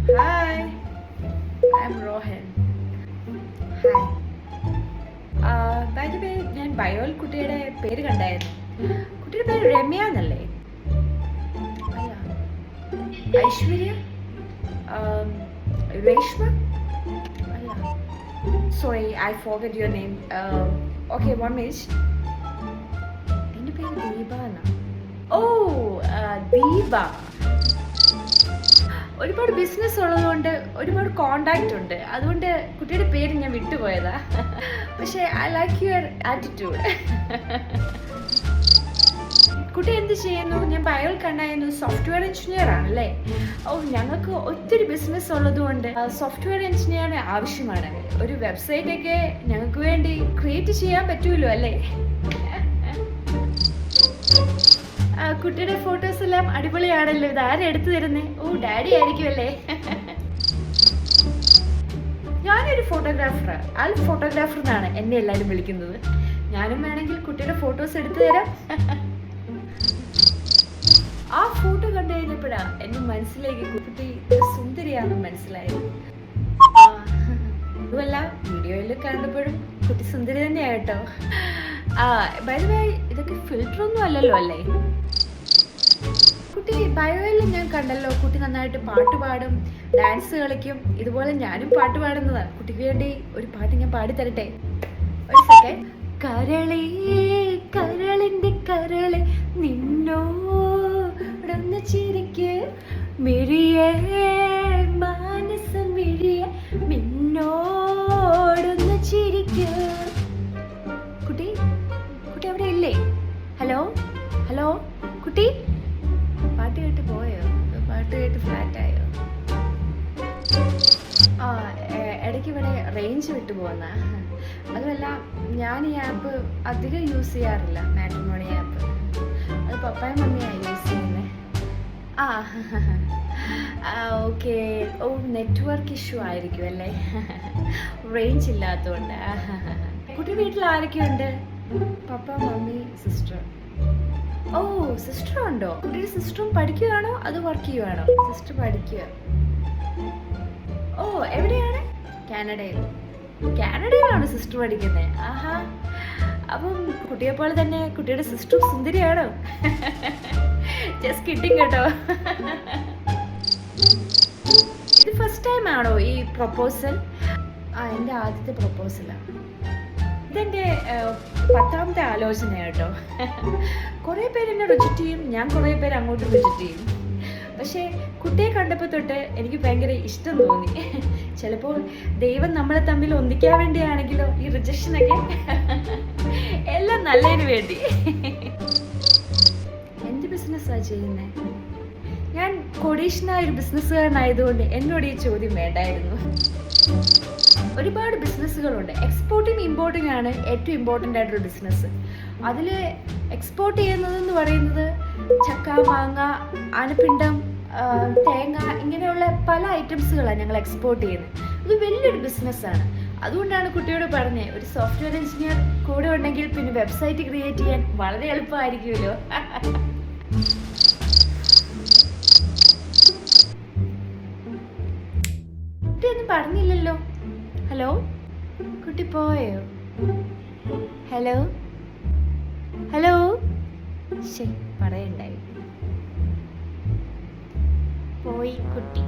Hi, I'm Rohan. Hi. By the way, ഞാൻ ബയോൽ കുട്ടിയുടെ പേര് കണ്ടായിരുന്നു. കുട്ടിയുടെ പേര് രമ്യ എന്നല്ലേ? അല്ല, ഐശ്വര്യ, രേഷ്മ അല്ല. Sorry, I forget your name. Okay, one minute. എൻ്റെ പേര് ദീപ എന്നാ. ഓ, ദീപ. ഒരുപാട് ബിസിനസ് ഉള്ളതുകൊണ്ട് ഒരുപാട് കോണ്ടാക്റ്റ് ഉണ്ട്, അതുകൊണ്ട് കുട്ടിയുടെ പേര് ഞാൻ വിട്ടുപോയതാ. പക്ഷേ ഐ ലൈക്ക് യുവർ ആറ്റിറ്റ്യൂഡ്. കുട്ടി എന്ത് ചെയ്യുന്നു? ഞാൻ ബയോൾ കണ്ടായിരുന്നു. സോഫ്റ്റ്വെയർ എഞ്ചിനീയർ ആണല്ലേ? ഓ, ഞങ്ങൾക്ക് ഒത്തിരി ബിസിനസ് ഉള്ളതുകൊണ്ട് സോഫ്റ്റ്വെയർ എഞ്ചിനീയർ ആവശ്യമാണ്. ഒരു വെബ്സൈറ്റ് ഒക്കെ ഞങ്ങൾക്ക് വേണ്ടി ക്രിയേറ്റ് ചെയ്യാൻ പറ്റുമല്ലോ അല്ലേ? കുട്ടിയുടെ ഫോട്ടോസ് എല്ലാം അടിപൊളിയാണല്ലോ. ഇത് ആരും എടുത്തു തരുന്നേ? ഓ, ഡാഡി ആയിരിക്കും അല്ലേ? ഞാനൊരു ഫോട്ടോഗ്രാഫറാണ്. ഫോട്ടോഗ്രാഫർ എന്നാണ് എന്നെ എല്ലാവരും വിളിക്കുന്നത്. ഞാനും വേണമെങ്കിൽ കുട്ടിയുടെ ഫോട്ടോസ് എടുത്തു തരാം. ആ ഫോട്ടോ കണ്ടു കഴിഞ്ഞപ്പോഴാ എന്റെ മനസ്സിലേക്ക് കുട്ടി സുന്ദരിയാണെന്ന് മനസ്സിലായത്. അതുമല്ല, വീഡിയോയിൽ കണ്ടപ്പോഴും കുട്ടി സുന്ദരി തന്നെയാട്ടോ. ബൈ ദ വേ, ഇതൊക്കെ ഫിൽറ്റർ ഒന്നും അല്ലല്ലോ അല്ലേ? കുട്ടി ബയോയിൽ ഞാൻ കണ്ടല്ലോ, കുട്ടി നന്നായിട്ട് പാട്ട് പാടും, ഡാൻസ് കളിക്കും. ഇതുപോലെ ഞാനും പാട്ട് പാടുന്നതാണ്. കുട്ടിക്ക് വേണ്ടി ഒരു പാട്ട് ഞാൻ പാടിത്തരട്ടെ? ഒരു സെക്കൻഡ്. കരളേ കരളിന്റെ കരളെ നിന്നോടൊന്ന് ചിരിക്ക്, മിഴിയേ മാനസം മിഴിയ നിന്നോടൊന്ന് ചിരിക്ക്. കുട്ടി കുട്ടി അവിടെ ഇല്ലേ? ഹലോ ഹലോ കുട്ടി, പാട്ട് കേട്ട് പോയോ? പാട്ട് കേട്ട് ഫ്ലാറ്റായോ? ഇടയ്ക്ക് ഇവിടെ റേഞ്ച് വിട്ടു പോകുന്ന. അതുമല്ല, ഞാൻ ഈ ആപ്പ് അധികം യൂസ് ചെയ്യാറില്ല, മാട്രിമോണി ആപ്പ്. അത് പപ്പായും മമ്മിയാണ് യൂസ് ചെയ്യുന്നത്. ഓക്കെ. ഓ, നെറ്റ്വർക്ക് ഇഷ്യൂ ആയിരിക്കും അല്ലേ? റേഞ്ച് ഇല്ലാത്തതുകൊണ്ട്. കുട്ടി വീട്ടിൽ ആരൊക്കെയുണ്ട്? പപ്പ, മമ്മി, സിസ്റ്റർ. ഓ, സിസ്റ്റർ ഉണ്ടോ? കുട്ടിയുടെ സിസ്റ്ററും പഠിക്കുകയാണോ അതോ വർക്ക് ചെയ്യുവാണോ? സിസ്റ്റർ പഠിക്കുക. ഓ, എവിടെയാണ്? കാനഡയിൽ. കാനഡയിലാണോ സിസ്റ്റർ പഠിക്കുന്നത്? ആഹാ. അപ്പം കുട്ടിയെ പോലെ തന്നെ കുട്ടിയുടെ സിസ്റ്റർ സുന്ദരിയാണോ? ജസ്റ്റ് കിഡിങ് കേട്ടോ. ഇത് ഫസ്റ്റ് ടൈം ആണോ ഈ പ്രൊപ്പോസൽ? എൻ്റെ ആദ്യത്തെ പ്രൊപ്പോസലാണ്. ഇതെൻ്റെ 10ാമത്തെ ആലോചന കേട്ടോ. കുറേ പേര് എന്നെ റിജക്റ്റ് ചെയ്യും, ഞാൻ കുറേ പേര് അങ്ങോട്ട് റിജക്റ്റ് ചെയ്യും. പക്ഷേ കുട്ടിയെ കണ്ടപ്പോൾ തൊട്ട് എനിക്ക് ഭയങ്കര ഇഷ്ടം തോന്നി. ചിലപ്പോൾ ദൈവം നമ്മളെ തമ്മിൽ ഒന്നിക്കാൻ വേണ്ടിയാണെങ്കിലോ ഈ റിജക്ഷനൊക്കെ എല്ലാം നല്ലതിന് വേണ്ടി. എന്ത് ബിസിനസ്സാണ് ചെയ്യുന്നത്? ഞാൻ കോടീശ്വരനായ ഒരു ബിസിനസ്സുകാരനായതുകൊണ്ട് എന്നോട് ഈ ചോദ്യം വേണ്ടായിരുന്നു. ഒരുപാട് ബിസിനസ്സുകളുണ്ട്. എക്സ്പോർട്ടിങ് ഇമ്പോർട്ടിങ് ആണ് ഏറ്റവും ഇമ്പോർട്ടൻ്റ് ആയിട്ടൊരു ബിസിനസ്. അതിൽ എക്സ്പോർട്ട് ചെയ്യുന്നതെന്ന് പറയുന്നത് ചക്ക, മാങ്ങ, ആനപ്പിണ്ടം, തേങ്ങ, ഇങ്ങനെയുള്ള പല ഐറ്റംസുകളാണ് ഞങ്ങൾ എക്സ്പോർട്ട് ചെയ്യുന്നത്. ഇത് വലിയൊരു ബിസിനസ്സാണ്. അതുകൊണ്ടാണ് കുട്ടിയോട് പറഞ്ഞത്, ഒരു സോഫ്റ്റ്വെയർ എഞ്ചിനീയർ കൂടെ ഉണ്ടെങ്കിൽ പിന്നെ വെബ്സൈറ്റ് ക്രിയേറ്റ് ചെയ്യാൻ വളരെ എളുപ്പമായിരിക്കുമല്ലോ. കുട്ടി ഒന്നും പറഞ്ഞില്ലല്ലോ. ഹലോ, കുട്ടി പോയോ? ഹലോ ഹലോ, ശരി, പറയണ്ടായി. പോയി കുട്ടി.